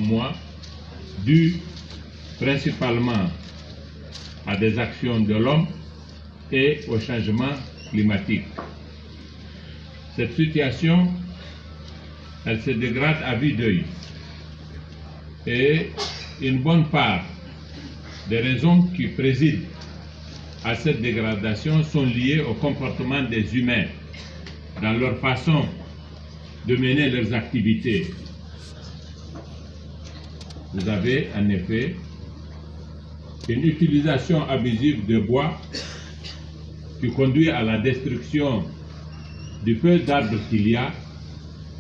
moi, due principalement à des actions de l'homme et au changement climatique. Cette situation, elle se dégrade à vue d'œil. Et une bonne part des raisons qui président à cette dégradation sont liées au comportement des humains dans leur façon de mener leurs activités. Vous avez en effet une utilisation abusive de bois qui conduit à la destruction du peu d'arbres qu'il y a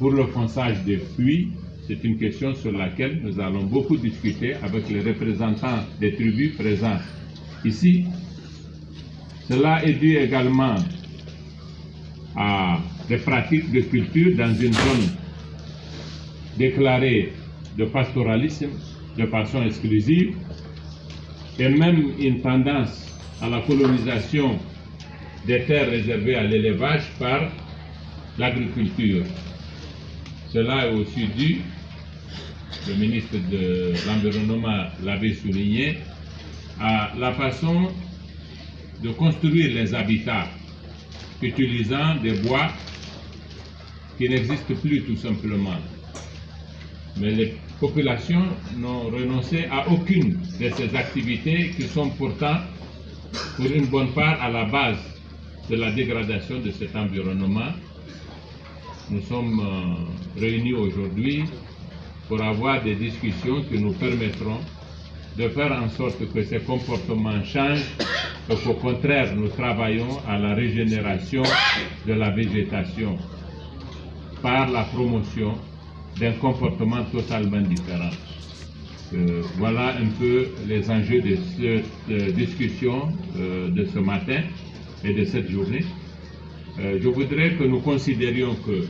pour le fonçage des puits. C'est une question sur laquelle nous allons beaucoup discuter avec les représentants des tribus présents ici. Cela est dû également à des pratiques de culture dans une zone déclarée de pastoralisme de façon exclusive et même une tendance à la colonisation des terres réservées à l'élevage par l'agriculture. Cela est aussi dû, le ministre de l'Environnement l'avait souligné, à la façon de construire les habitats utilisant des bois qui n'existent plus tout simplement. Mais les populations n'ont renoncé à aucune de ces activités qui sont pourtant, pour une bonne part, à la base de la dégradation de cet environnement. Nous sommes réunis aujourd'hui pour avoir des discussions qui nous permettront de faire en sorte que ces comportements changent et qu'au contraire, nous travaillons à la régénération de la végétation par la promotion d'un comportement totalement différent. Voilà un peu les enjeux de cette discussion de ce matin et de cette journée. Je voudrais que nous considérions que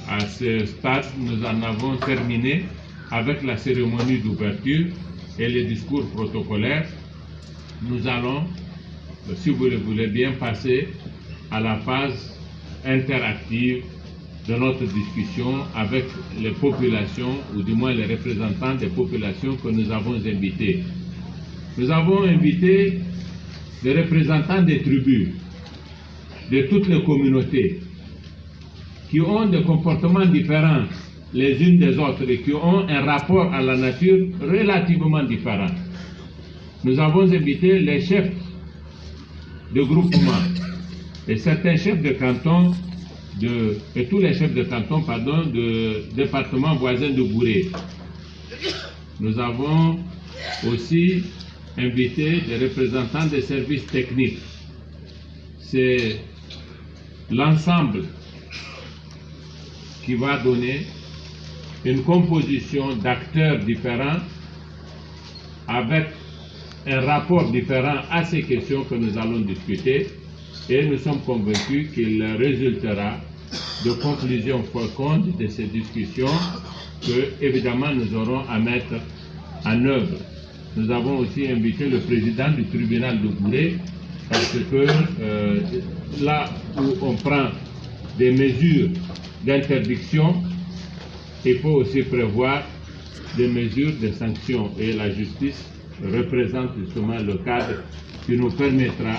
à ce stade, nous en avons terminé avec la cérémonie d'ouverture et les discours protocolaires. Nous allons, si vous le voulez bien, passer à la phase interactive de notre discussion avec les populations, ou du moins les représentants des populations que nous avons invités. Nous avons invité les représentants des tribus, de toutes les communautés, qui ont des comportements différents les unes des autres et qui ont un rapport à la nature relativement différent. Nous avons invité les chefs de groupement et certains chefs de canton et tous les chefs de canton, de départements voisins de Gouré. Nous avons aussi invité des représentants des services techniques. C'est l'ensemble qui va donner une composition d'acteurs différents avec un rapport différent à ces questions que nous allons discuter, et nous sommes convaincus qu'il résultera de conclusions fécondes de ces discussions que, évidemment, nous aurons à mettre en œuvre. Nous avons aussi invité le président du tribunal de Gouré, parce que là où on prend des mesures d'interdiction, il faut aussi prévoir des mesures de sanctions, et la justice représente justement le cadre qui nous permettra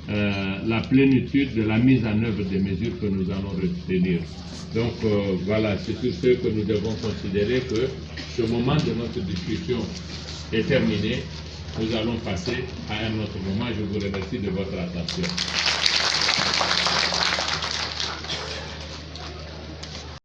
la plénitude de la mise en œuvre des mesures que nous allons retenir. Donc voilà, c'est sur ce que nous devons considérer que ce moment de notre discussion est terminé. Nous allons passer à un autre moment. Je vous remercie de votre attention.